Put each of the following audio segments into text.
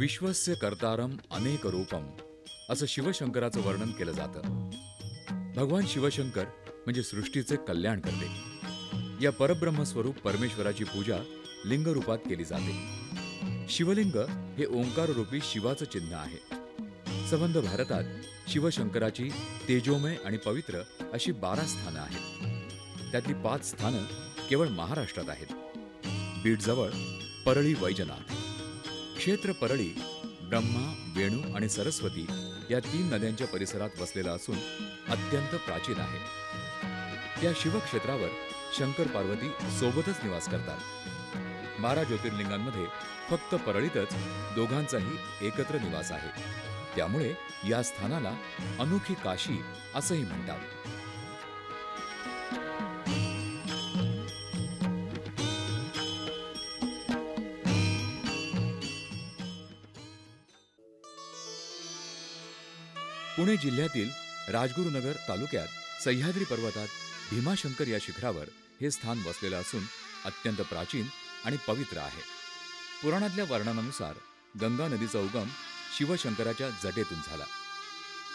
विश्वस्य कर्तारम अनेक रूपम असं शिवशंकराचं वर्णन केलं जातं. भगवान शिवशंकर म्हणजे सृष्टीचे कल्याण करते. या परब्रह्म स्वरूप परमेश्वराची पूजा लिंग रूपात केली जाते. शिवलिंग हे ओंकार रूपी शिवाचं चिन्ह आहे. संबंध भारतात शिवशंकराची तेजोमय आणि पवित्र अशी 12 स्थानं आहेत. त्यातली 5 स्थानं केवळ महाराष्ट्रात आहेत. बीडजवळ परळी वैजनाथ क्षेत्र परळी ब्रह्मा, वेणू आणि सरस्वती या 3 नद्यांच्या परिसरात वसलेला असून अत्यंत प्राचीन आहे. या शिवक्षेत्रावर शंकर पार्वती सोबतच निवास करतात. 12 ज्योतिर्लिंगांमध्ये फक्त परळीतच दोघांचाही एकत्र निवास आहे. त्यामुळे या स्थानाला अनोखी काशी असंही म्हणतात. पुणे जिल्ह्यातील राजगुरुनगर तालुक्यात सह्याद्री पर्वतात भीमाशंकर या शिखरावर हे स्थान वसलेलं असून अत्यंत प्राचीन आणि पवित्र आहे. पुराणातल्या वर्णनानुसार गंगा नदीचा उगम शिवशंकराच्या जटेतून झाला,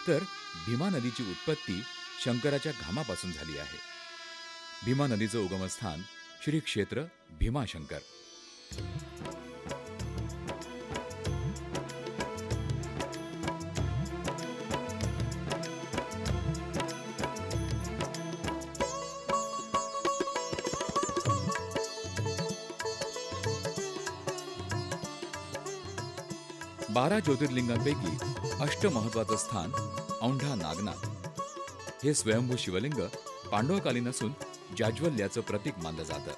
तर भीमा नदीची उत्पत्ती शंकराच्या घामापासून झाली आहे. भीमा नदीचं उगमस्थान श्री क्षेत्र भीमाशंकर. बारा ज्योतिर्लिंगांपैकी अष्टमहत्वाचं स्थान औंढा नागनाथ. हे स्वयंभू शिवलिंग पांडवकालीन असून जाज्वल्याचं प्रतीक मानलं जातं.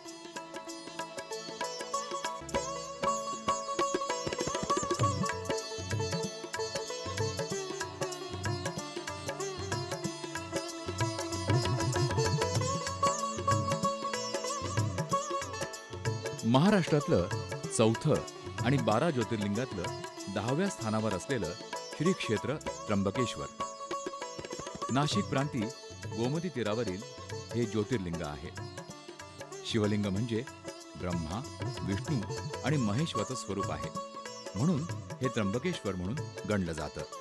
महाराष्ट्रातलं चौथं आणि 12 ज्योतिर्लिंगातलं 10व्या स्थानावर असलेलं श्री क्षेत्र त्र्यंबकेश्वर. नाशिक प्रांती गोमती तीरावरील हे ज्योतिर्लिंग आहे. शिवलिंग म्हणजे ब्रह्मा, विष्णू आणि महेश्वराचं स्वरूप आहे, म्हणून हे त्र्यंबकेश्वर म्हणून गणलं जातं.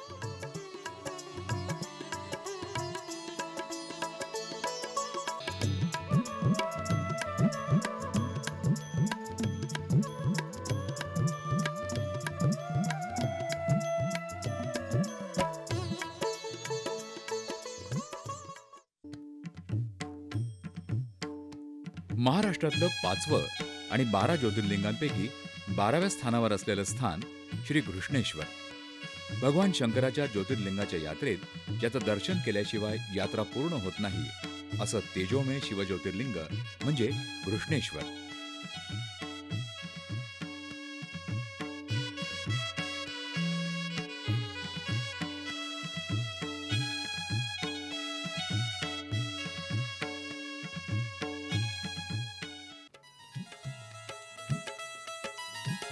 महाराष्ट्रातलं 5वं आणि 12 ज्योतिर्लिंगांपैकी 12व्या स्थानावर असलेलं स्थान श्री घृष्णेश्वर. भगवान शंकराच्या ज्योतिर्लिंगाच्या यात्रेत ज्याचं दर्शन केल्याशिवाय यात्रा पूर्ण होत नाही असं तेजोमय शिवज्योतिर्लिंग म्हणजे घृष्णेश्वर.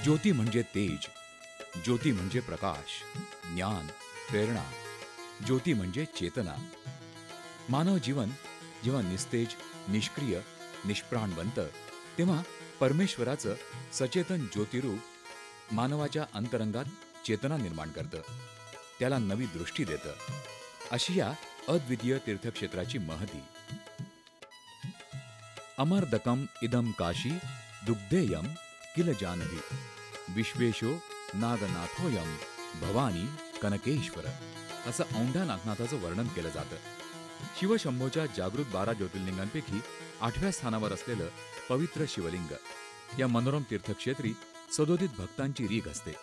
ज्योती म्हणजे तेज, ज्योती म्हणजे प्रकाश, ज्ञान, प्रेरणा. ज्योती म्हणजे चेतना. मानव जीवन जेव्हा निस्तेज, निष्क्रिय, निष्प्राण बनतं, तेव्हा परमेश्वराचं सचेतन ज्योतिरूप मानवाच्या अंतरंगात चेतना निर्माण करतं, त्याला नवी दृष्टी देतं. अशी या अद्वितीय तीर्थक्षेत्राची महती. अमर्दकम इदम काशी दुग्धेयम किल जानवी विश्वेशो नागनाथोयम भवानी कनकेश्वर असं औंढा नागनाथाचं वर्णन केलं जातं. शिवशंभोच्या जागृत 12 ज्योतिर्लिंगांपैकी 8व्या स्थानावर असलेलं पवित्र शिवलिंग या मनोरम तीर्थक्षेत्री सदोदित भक्तांची रीघ असते.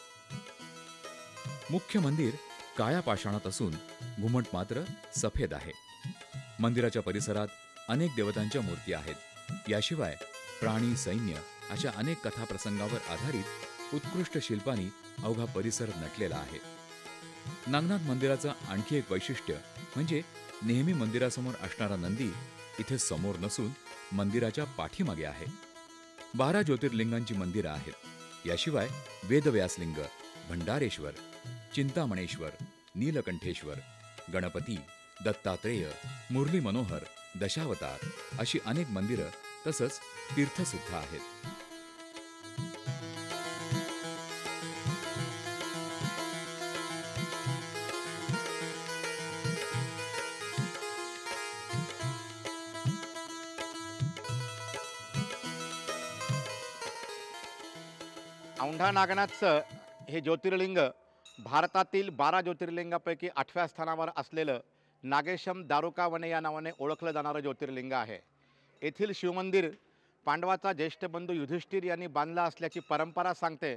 मुख्य मंदिर काळ्या पाषाणात असून घुमट मात्र सफेद आहे. मंदिराच्या परिसरात अनेक देवतांच्या मूर्ती आहेत. याशिवाय प्राणी, सैन्य अशा अनेक कथाप्रसंगावर आधारित उत्कृष्ट शिल्पांनी अवघा परिसर नटलेला आहे. नागनाथ मंदिराचं आणखी एक वैशिष्ट्य म्हणजे नेहमी मंदिरासमोर असणारा नंदी इथे समोर नसून मंदिराच्या पाठीमागे आहे. 12 ज्योतिर्लिंगांची मंदिरं आहेत. याशिवाय वेदव्यासलिंग, भंडारेश्वर, चिंतामणेश्वर, नीलकंठेश्वर, गणपती, दत्तात्रेय, मुरली मनोहर, दशावतार अशी अनेक मंदिरं तसंच तीर्थसुद्धा आहेत. औंढा नागनाथचं हे ज्योतिर्लिंग भारतातील 12 ज्योतिर्लिंगापैकी 8व्या स्थानावर असलेलं नागेशम दारुकावने या नावाने ओळखलं जाणारं ज्योतिर्लिंग आहे. येथील शिवमंदिर पांडवाचा ज्येष्ठ बंधू युधिष्ठिर यांनी बांधलं असल्याची परंपरा सांगते.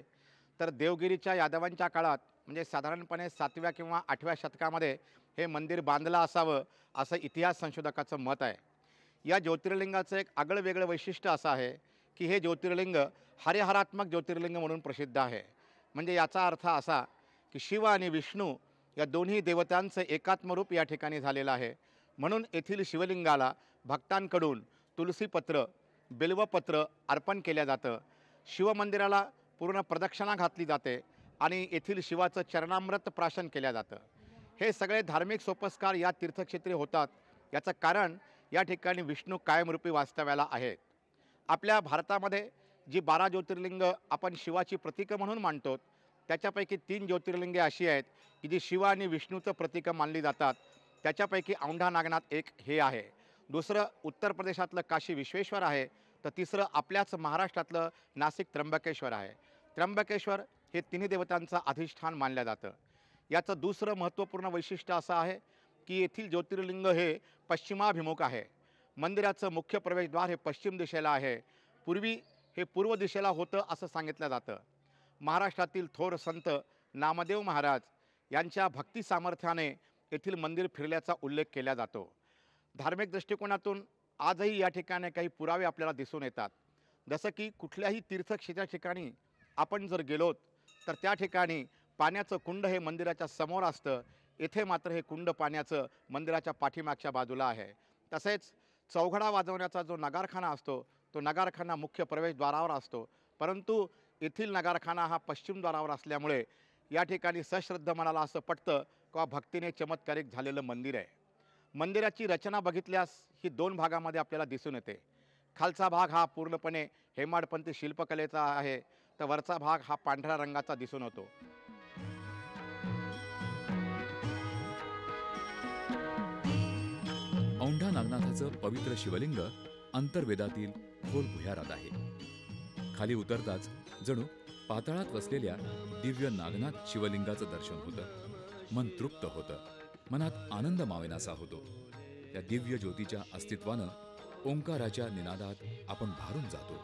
तर देवगिरीच्या यादवांच्या काळात म्हणजे साधारणपणे 7व्या किंवा 8व्या शतकामध्ये हे मंदिर बांधलं असावं असं इतिहास संशोधकाचं मत आहे. या ज्योतिर्लिंगाचं एक आगळंवेगळं वैशिष्ट्य असं आहे की हे ज्योतिर्लिंग हरिहरात्मक ज्योतिर्लिंग म्हणून प्रसिद्ध आहे. म्हणजे याचा अर्थ असा की शिव आणि विष्णू या दोन्ही देवतांचं एकात्मरूप या ठिकाणी झालेलं आहे. म्हणून येथील शिवलिंगाला भक्तांकडून तुलसीपत्र, बिल्वपत्र अर्पण केल्या जातं. शिवमंदिराला पूर्ण प्रदक्षिणा घातली जाते आणि येथील शिवाचं चरणामृत प्राशन केल्या जातं. हे सगळे धार्मिक सोपस्कार या तीर्थक्षेत्री होतात. याचं कारण या ठिकाणी विष्णू कायमरूपी वास्तव्याला आहेत. आपल्या भारतामध्ये जी 12 ज्योतिर्लिंग आपण शिवाची प्रतीकं म्हणून मानतो त्याच्यापैकी 3 ज्योतिर्लिंगे अशी आहेत की जी शिव आणि विष्णूचं प्रतीकं मानली जातात. त्याच्यापैकी औंढा नागनाथ एक हे आहे. दुसरं उत्तर प्रदेशातलं काशी विश्वेश्वर आहे. तर तिसरं आपल्याच महाराष्ट्रातलं नाशिक त्र्यंबकेश्वर आहे. त्र्यंबकेश्वर हे तिन्ही देवतांचं अधिष्ठान मानलं जातं. याचं दुसरं महत्त्वपूर्ण वैशिष्ट्य असं आहे की येथील ज्योतिर्लिंग हे पश्चिमाभिमुख आहे. मंदिराचं मुख्य प्रवेशद्वार हे पश्चिम दिशेला आहे. पूर्वी हे पूर्व दिशेला होतं असं सांगितलं जातं. महाराष्ट्रातील थोर संत नामदेव महाराज यांच्या भक्ती सामर्थ्याने येथील मंदिर फिरल्याचा उल्लेख केला जातो. धार्मिक दृष्टिकोनातून आजही या ठिकाणी काही पुरावे आपल्याला दिसून येतात. जसं की कुठल्याही तीर्थक्षेत्रा ठिकाणी आपण जर गेलोत तर त्या ठिकाणी पाण्याचं कुंड हे मंदिराच्या समोर असतं. येथे मात्र हे कुंड पाण्याचं मंदिराच्या पाठीमागच्या बाजूला आहे. तसेच चौघडा वाजवण्याचा जो नगारखाना असतो तो नगारखाना मुख्य प्रवेशद्वारावर असतो. परंतु येथील नगारखाना हा पश्चिम द्वारावर असल्यामुळे या ठिकाणी सश्रद्ध मनाला असं पटतं किंवा भक्तीने चमत्कारिक झालेलं मंदिर आहे. मंदिराची रचना बघितल्यास ही 2 भागामध्ये आपल्याला दिसून येते. खालचा भाग हा पूर्णपणे हेमाडपंथी शिल्पकलेचा आहे तर वरचा भाग हा पांढऱ्या रंगाचा दिसून येतो. औंढा नागनाथाचं पवित्र शिवलिंग अंतर्वेदातील खोल भुयारात आहे. खाली उतरताच जणू पाताळात वसलेल्या दिव्य नागनाथ शिवलिंगाचं दर्शन होतं. मन तृप्त होतं. मनात आनंद मावेनासा होतो. त्या दिव्य ज्योतीच्या अस्तित्वानं ओंकाराच्या निनादात आपण भारून जातो.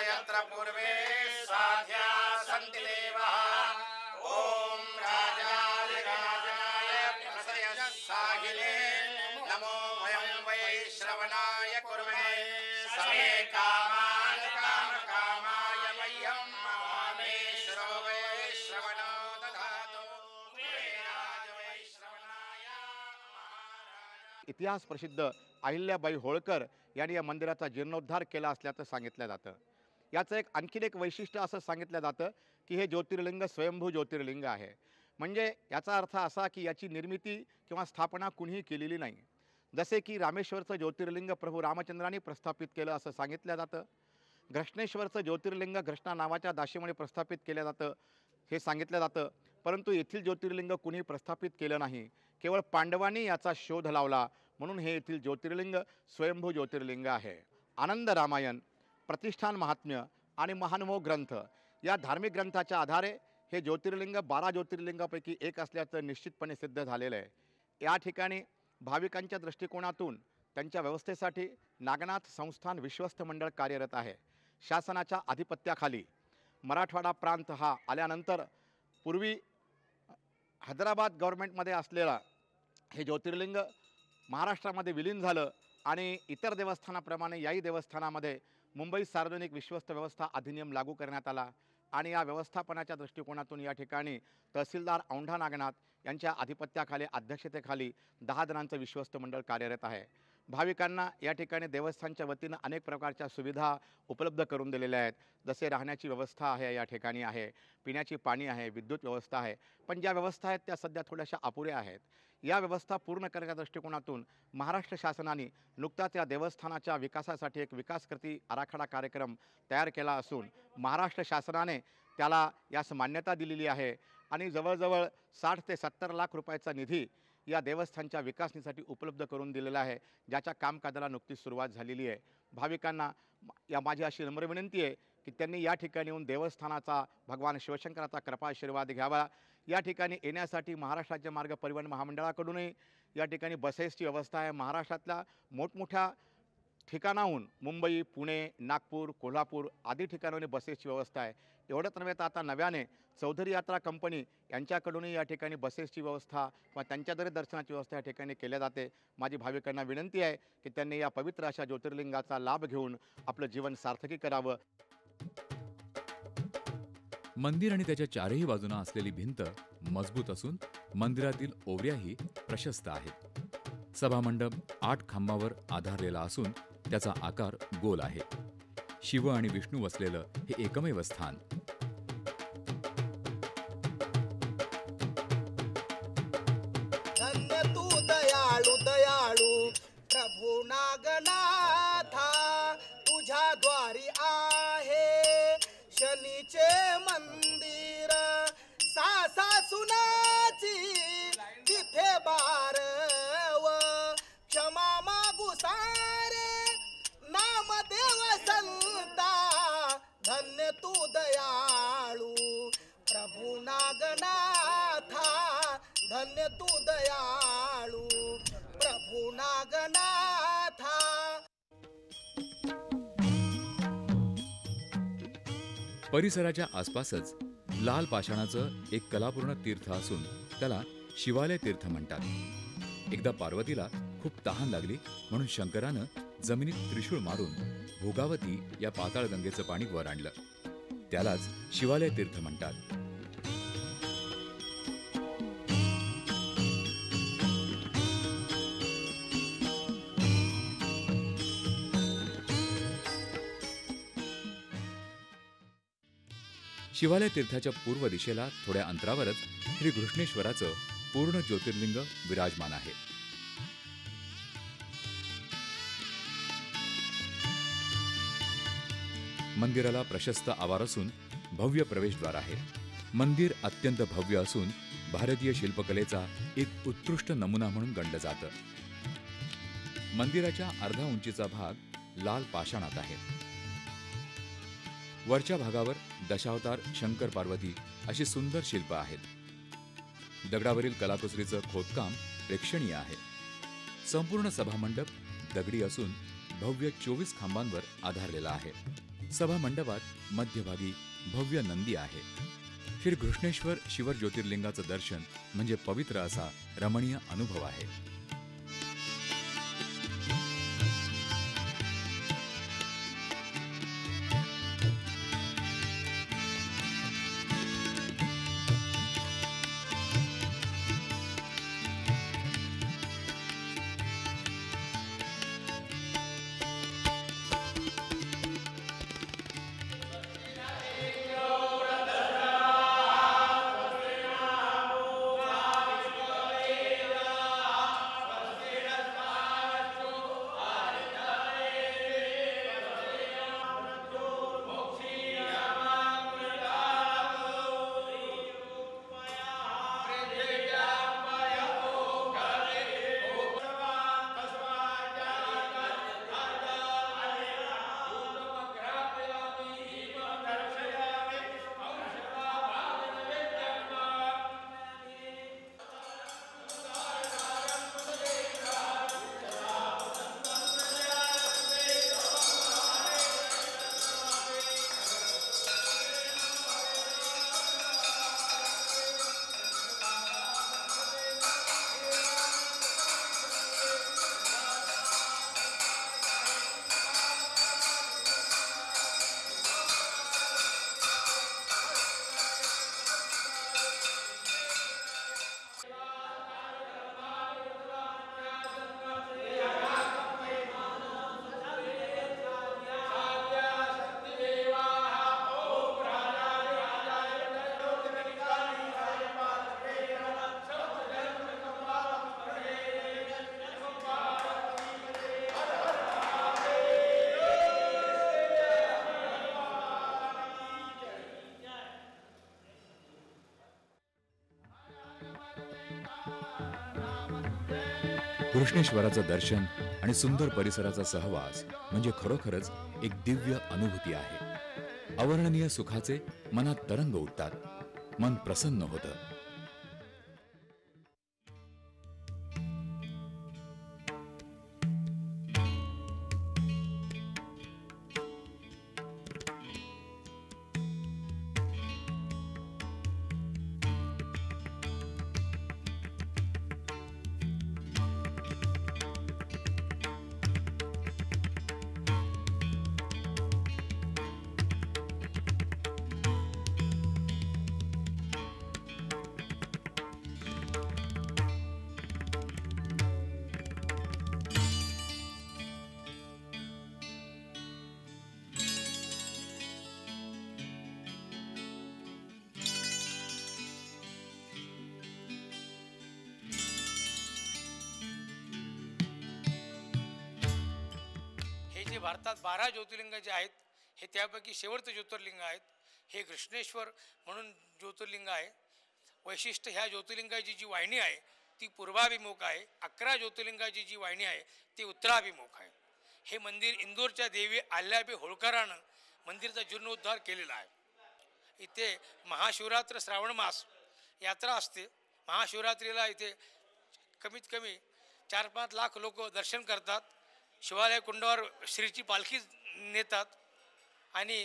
यत्र पूर्वे साध्या सन्ति देवः ॐ राजाधिराजाय प्रसयसागिने नमो वयं वै श्रवणाय कुर्महे समे कामान् कामकामाय मह्यं मामेश्वरो वै श्रवणो दधातु राज वै श्रवणाय महाराज। इतिहास प्रसिद्ध अहिल्याबाई होळकर यांनी या मंदिराचा जीर्णोद्धार केला असल्याचं सांगितलं जातं। याचं आणखीन एक वैशिष्ट्य असं सांगितलं जातं की हे ज्योतिर्लिंग स्वयंभू ज्योतिर्लिंग आहे। म्हणजे याचा अर्थ असा की याची निर्मिती किंवा स्थापना कुणीही केलेली नाही। जसे की रामेश्वरचं ज्योतिर्लिंग प्रभू रामचंद्रांनी प्रस्थापित केलं असं सांगितलं जातं। घृष्णेश्वरचं ज्योतिर्लिंग घृष्णा नावाच्या दासीमुळे प्रस्थापित केलं जातं हे सांगितलं जातं। परंतु येथील ज्योतिर्लिंग कुणी प्रस्थापित केलं नाही, केवळ पांडवांनी याचा शोध लावला, म्हणून हे येथील ज्योतिर्लिंग स्वयंभू ज्योतिर्लिंग आहे। आनंद रामायण, प्रतिष्ठान महात्म्य आणि महानुभाव ग्रंथ या धार्मिक ग्रंथाच्या आधारे हे ज्योतिर्लिंग 12 ज्योतिर्लिंगापैकी एक असल्याचं निश्चितपणे सिद्ध झालेलं आहे। या ठिकाणी भाविकांच्या दृष्टिकोनातून त्यांच्या व्यवस्थेसाठी नागनाथ संस्थान विश्वस्त मंडळ कार्यरत आहे। शासनाच्या आधिपत्याखाली मराठवाडा प्रांत हा आल्यानंतर पूर्वी हैदराबाद गव्हर्नमेंटमध्ये असलेला हे ज्योतिर्लिंग महाराष्ट्रामध्ये विलीन झालं आणि इतर देवस्थानाप्रमाणे याही देवस्थानामध्ये मुंबई सार्वजनिक विश्वस्त व्यवस्था अधिनियम लागू करण्यात आला आणि या व्यवस्थापनाच्या दृष्टिकोनातून या ठिकाणी तहसीलदार औंढा नागनाथ यांच्या आधिपत्याखाली अध्यक्षतेखाली 10 जणांचं विश्वस्त मंडळ कार्यरत आहे। भाविकांना या ठिकाणी देवस्थानच्या वतीनं अनेक प्रकारच्या सुविधा उपलब्ध करून दिलेल्या आहेत। जसे राहण्याची व्यवस्था आहे, या ठिकाणी आहे, पिण्याची पाणी आहे, विद्युत व्यवस्था आहे, पण ज्या व्यवस्था आहेत त्या सध्या थोड्याशा अपुऱ्या आहेत। या व्यवस्था पूर्ण करण्याच्या दृष्टिकोनातून महाराष्ट्र शासनाने नुकताच या देवस्थानाच्या विकासासाठी एक विकास कृती आराखडा कार्यक्रम तयार केला असून महाराष्ट्र शासनाने त्याला यास मान्यता दिलेली आहे आणि जवळजवळ 60 ते 70 लाख रुपयाचा निधी या देवस्थानच्या विकासासाठी उपलब्ध करून दिलेला आहे, ज्याच्या कामकाजाला नुकतीच सुरुवात झालेली आहे। भाविकांना या माझी अशी नम्र विनंती आहे की त्यांनी या ठिकाणी येऊन देवस्थानाचा भगवान शिवशंकराचा कृपा आशीर्वाद घ्यावा। या ठिकाणी येण्यासाठी महाराष्ट्र राज्य मार्ग परिवहन महामंडळाकडूनही या ठिकाणी बसेसची व्यवस्था आहे। महाराष्ट्रातल्या मोठमोठ्या ठिकाणाहून मुंबई, पुणे, नागपूर, कोल्हापूर आदी ठिकाणांनी बसेसची व्यवस्था आहे। एवढंच नव्हे तर आता नव्याने चौधरी यात्रा कंपनी यांच्याकडूनही या ठिकाणी बसेसची व्यवस्था किंवा त्यांच्याद्वारे दर्शनाची व्यवस्था या ठिकाणी केल्या जाते। माझी भाविकांना विनंती आहे की त्यांनी या पवित्र अशा ज्योतिर्लिंगाचा लाभ घेऊन आपलं जीवन सार्थकी करावं। मंदिर आणि त्याच्या चारही बाजूंना असलेली भिंत मजबूत असून मंदिरातील ओवऱ्याही प्रशस्त आहेत। सभामंडप 8 खांबावर आधारलेला असून त्याचा आकार गोल आहे। शिव आणि विष्णू वसलेलं हे एकमेव स्थान। धन्य तू दयाळू दयाळू प्रभू नागनाथा, तुझ्या द्वारी आहे शनीचे मंदिर। सासा सुनाची तिथे बारव, क्षमा मागू सारे नामदेव संता। धन्य तू दयाळू प्रभू नागनाथा, धन्य तू दयाळू प्रभू नागनाथा। परिसराच्या आसपासच लाल पाषाणाचं एक कलापूर्ण तीर्थ असून त्याला शिवालय तीर्थ म्हणतात। एकदा पार्वतीला खूप तहान लागली म्हणून शंकरानं जमिनीत त्रिशूळ मारून भोगावती या पाताळ गंगेचं पाणी वर आणलं, त्यालाच शिवालय तीर्थ म्हणतात। शिवालय तीर्थाच्या पूर्व दिशेला थोड्या अंतरावरच श्री घृष्णेश्वराचं पूर्ण ज्योतिर्लिंग विराजमान आहे। मंदिराला प्रशस्त आवार असून भव्य प्रवेशद्वार आहे। मंदिर अत्यंत भव्य असून भारतीय शिल्पकलेचा एक उत्कृष्ट नमुना म्हणून गणलं जातं। मंदिराच्या अर्धा उंचीचा भाग लाल पाषाणात आहे. वरच्या भागावर दशावतार शंकर पार्वती अशी सुंदर शिल्प आहेत. दगडावरील कलाकुसरीचं खोदकाम प्रेक्षणीय आहे. संपूर्ण सभामंडप दगडी असून भव्य 24 खांबांवर आधारलेला आहे. सभामंडपात मध्यभागी भव्य नंदी आहे. श्री घृष्णेश्वर शिव ज्योतिर्लिंगाचं दर्शन म्हणजे पवित्र असा रमणीय अनुभव आहे. कृष्णेश्वराचं दर्शन आणि सुंदर परिसराचा सहवास म्हणजे खरोखरच एक दिव्य अनुभूती आहे. अवर्णनीय सुखाचे मनात तरंग उठतात. मन प्रसन्न होतं. जे भारतात 12 ज्योतिर्लिंग जे आहेत हे त्यापैकी शेवटचं ज्योतिर्लिंग आहेत. हे कृष्णेश्वर म्हणून ज्योतिर्लिंग आहे. वैशिष्ट्य ह्या ज्योतिर्लिंगाची जी वाहिनी आहे ती पूर्वाभिमुख आहे. 11 ज्योतिर्लिंगाची जी वाहिनी आहे ती उत्तराभिमुख आहे. हे मंदिर इंदोरच्या देवी अहिल्याबाई होळकरानं मंदिराचा जीर्णोद्धार केलेला आहे. इथे महाशिवरात्र श्रावण मास यात्रा असते. महाशिवरात्रीला इथे कमीत कमी 4-5 लाख लोक दर्शन करतात. शिवालय कुंडावर श्रीची पालखी नेतात आणि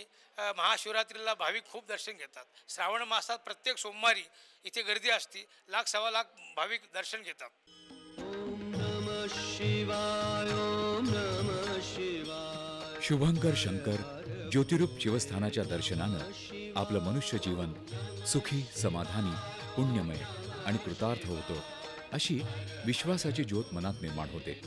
महाशिवरात्रीला भाविक खूप दर्शन घेतात. श्रावण मासात प्रत्येक सोमवारी इथे गर्दी असते. 1.5 लाख भाविक दर्शन घेतात. शुभंकर शंकर ज्योतिरूप शिवस्थानाच्या दर्शनानं आपलं मनुष्य जीवन सुखी, समाधानी, पुण्यमय आणि कृतार्थ होतो अशी विश्वासाची ज्योत मनात निर्माण होते.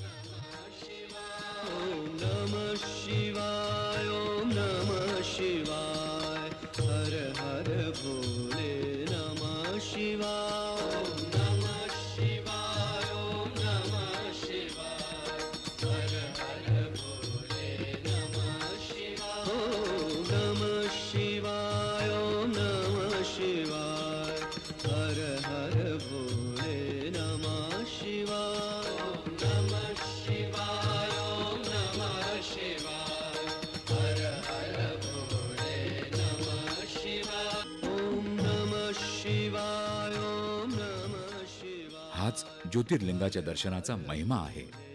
ओम नमः शिवाय, ओम नमः शिवाय, हर हर भोले नमः शिवाय, ओम नमः शिवाय, ओम नमः शिवाय, हर हर भोले नमः शिवाय, ओम नमः शिवाय, ओम नमः शिवाय, हर हर भोले नमः शिवाय, ओम नमः शिवाय. हाच ज्योतिर्लिंगाच्या दर्शनाचा महिमा आहे.